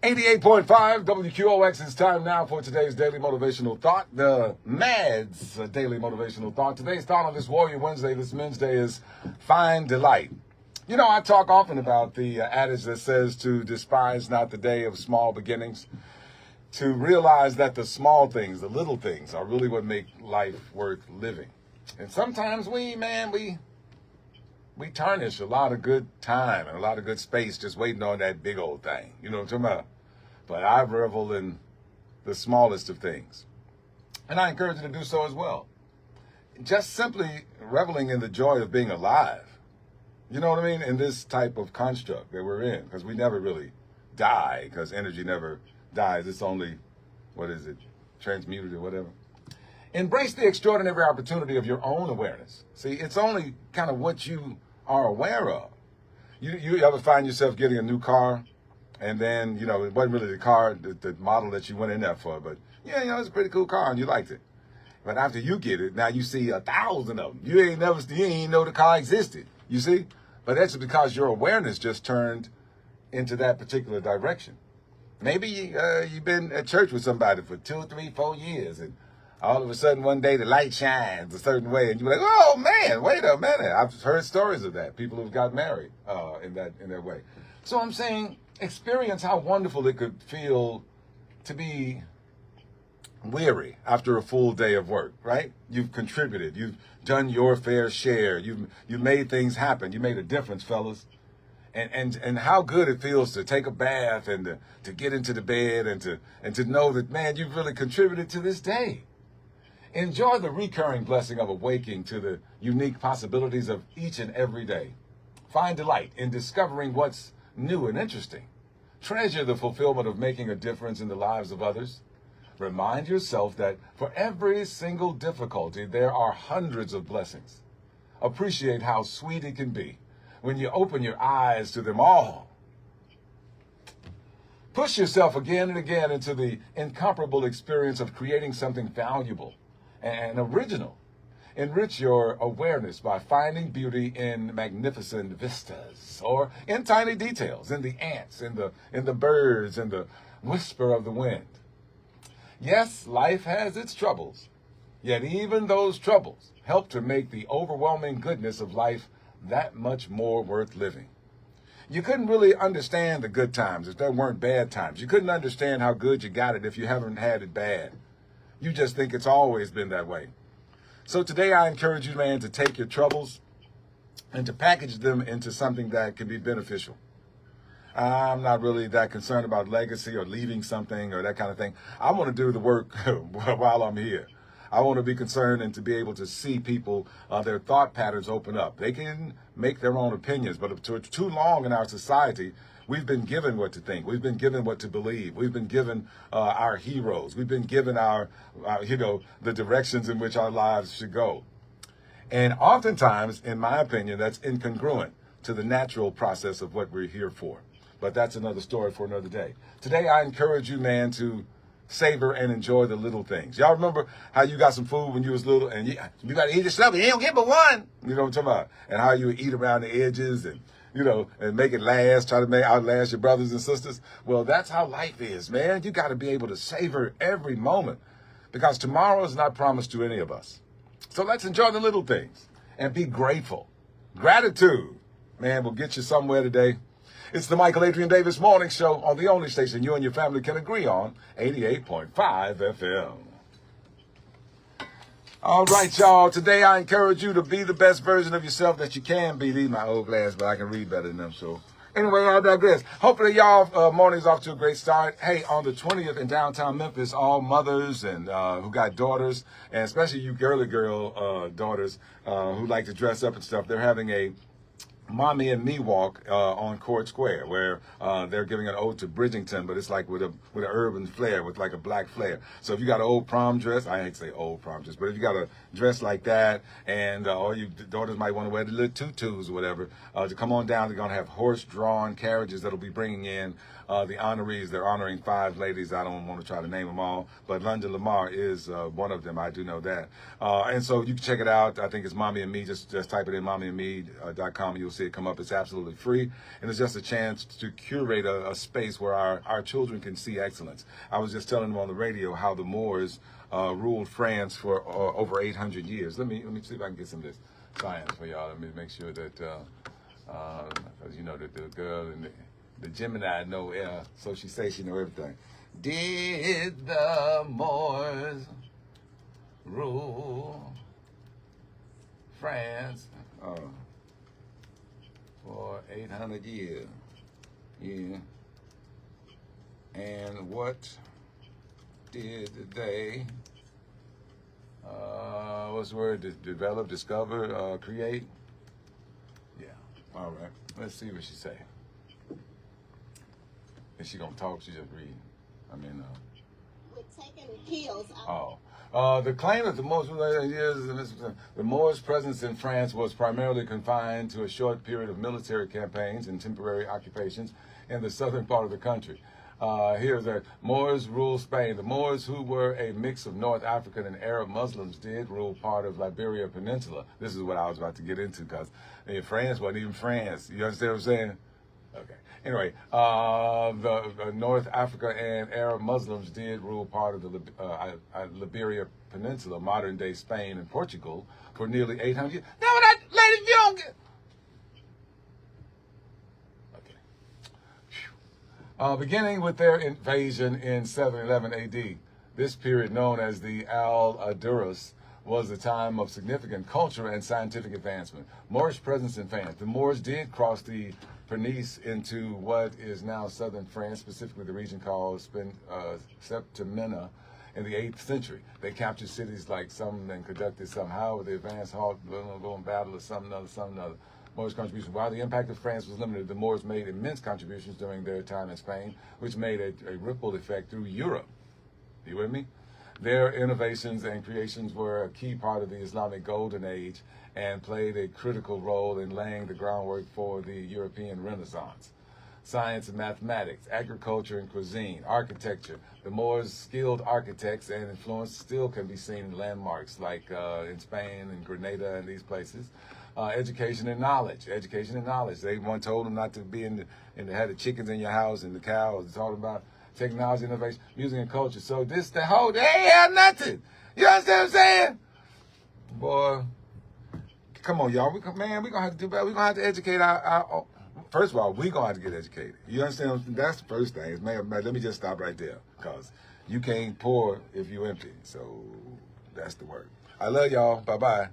88.5 WQOX. It's time now for today's Daily Motivational Thought, the Mads Daily Motivational Thought. Today's thought on this Warrior Wednesday, this Men's Day, is find delight. You know, I talk often about the adage that says to despise not the day of small beginnings, to realize that the small things, the little things, are really what make life worth living. And sometimes we tarnish a lot of good time and a lot of good space just waiting on that big old thing. You know what I'm talking about? But I revel in the smallest of things. And I encourage you to do so as well. Just simply reveling in the joy of being alive. You know what I mean? In this type of construct that we're in. Because we never really die. Because energy never dies. It's only, transmuted or whatever. Embrace the extraordinary opportunity of your own awareness. See, it's only kind of what you are aware of. You ever find yourself getting a new car, and then, it wasn't really the car, the model that you went in there for, but, it's a pretty cool car, and you liked it. But after you get it, now you see 1,000 of them. You ain't know the car existed, you see? But that's because your awareness just turned into that particular direction. Maybe you've been at church with somebody for 2, 3, 4 years, and all of a sudden one day the light shines a certain way, and you're like, oh man, wait a minute. I've heard stories of that. People who've got married in that way. So I'm saying, experience how wonderful it could feel to be weary after a full day of work, right? You've contributed. You've done your fair share. You've made things happen. You made a difference, fellas. And how good it feels to take a bath and to get into the bed and to know that, man, you've really contributed to this day. Enjoy the recurring blessing of awaking to the unique possibilities of each and every day. Find delight in discovering what's new and interesting. Treasure the fulfillment of making a difference in the lives of others. Remind yourself that for every single difficulty, there are hundreds of blessings. Appreciate how sweet it can be when you open your eyes to them all. Push yourself again and again into the incomparable experience of creating something valuable and original. Enrich your awareness by finding beauty in magnificent vistas or in tiny details, in the ants, in the birds, in the whisper of the wind. Yes, life has its troubles, yet even those troubles help to make the overwhelming goodness of life that much more worth living. You couldn't really understand the good times if there weren't bad times. You couldn't understand how good you got it if you haven't had it bad. You just think it's always been that way. So today I encourage you, man, to take your troubles and to package them into something that can be beneficial. I'm not really that concerned about legacy or leaving something or that kind of thing. I want to do the work while I'm here. I want to be concerned and to be able to see people, their thought patterns open up. They can make their own opinions, but too long in our society, we've been given what to think. We've been given what to believe. We've been given our heroes. We've been given our the directions in which our lives should go. And oftentimes, in my opinion, that's incongruent to the natural process of what we're here for. But that's another story for another day. Today, I encourage you, man, to savor and enjoy the little things. Y'all remember how you got some food when you was little and you got to eat it slow, you don't get but one. You know what I'm talking about? And how you would eat around the edges and, and make it last, try to outlast your brothers and sisters. Well, that's how life is, man. You got to be able to savor every moment because tomorrow is not promised to any of us. So let's enjoy the little things and be grateful. Gratitude, man, will get you somewhere today. It's the Michael Adrian Davis Morning Show on the only station you and your family can agree on, 88.5 FM. All right, y'all. Today I encourage you to be the best version of yourself that you can be. These are my old glasses, but I can read better than them. So anyway, I digress. Hopefully y'all morning's off to a great start. Hey, on the 20th in downtown Memphis, all mothers and who got daughters, and especially you girly girl daughters who like to dress up and stuff, they're having a Mommy and Me walk on Court Square, where they're giving an ode to Bridgington, but it's like with an urban flair, with like a black flair. So if you got an old prom dress, I hate to say old prom dress, but if you got a dress like that, and all you daughters might want to wear the little tutus or whatever, to come on down. They're going to have horse-drawn carriages that'll be bringing in the honorees. They're honoring 5 ladies. I don't want to try to name them all, but London Lamar is one of them. I do know that. And so you can check it out. I think it's Mommy and Me. Just type it in mommyandme.com. You'll see it come up. It's absolutely free. And it's just a chance to curate a space where our children can see excellence. I was just telling them on the radio how the Moors ruled France for over 800 years. Let me see if I can get some of this science for y'all. Let me make sure that, because you know that the girl and the Gemini know, so she says she know everything. Did the Moors rule France for 800 years? Yeah. And what did they, what's the word, develop, discover, create? Yeah, all right. Let's see what she say. Is she gonna talk? She just reading. I mean, we're taking the kills out. The claim that the Moors' presence in France was primarily confined to a short period of military campaigns and temporary occupations in the southern part of the country. Here's the Moors ruled Spain. The Moors, who were a mix of North African and Arab Muslims, did rule part of Iberia Peninsula. This is what I was about to get into, because France wasn't even France. You understand what I'm saying? Okay. Anyway, the North Africa and Arab Muslims did rule part of the Iberia Peninsula, modern-day Spain and Portugal, for nearly 800 years. Now, when ladies, you don't get... Beginning with their invasion in 711 AD, this period known as the Al-Andalus was a time of significant cultural and scientific advancement. Moorish presence in France. The Moors did cross the Pyrenees into what is now southern France, specifically the region called Septimina, in the 8th century. They captured cities like some and conducted somehow with the advanced halt, going battle or something other. Moorish contributions. While the impact of France was limited, the Moors made immense contributions during their time in Spain, which made a ripple effect through Europe. You with me? Their innovations and creations were a key part of the Islamic Golden Age and played a critical role in laying the groundwork for the European Renaissance. Science and mathematics, agriculture and cuisine, architecture. The Moors' skilled architects and influence still can be seen in landmarks like in Spain and Grenada and these places. Education and knowledge. They once told them not to be in the had the chickens in your house and the cows. It's all about technology, innovation, music, and culture. So they ain't have nothing. You understand what I'm saying? Boy, come on, y'all. We're gonna have to do better. We're gonna have to educate our first of all, we're gonna have to get educated. You understand? That's the first thing. Let me just stop right there, because you can't pour if you empty. So that's the word. I love y'all. Bye-bye.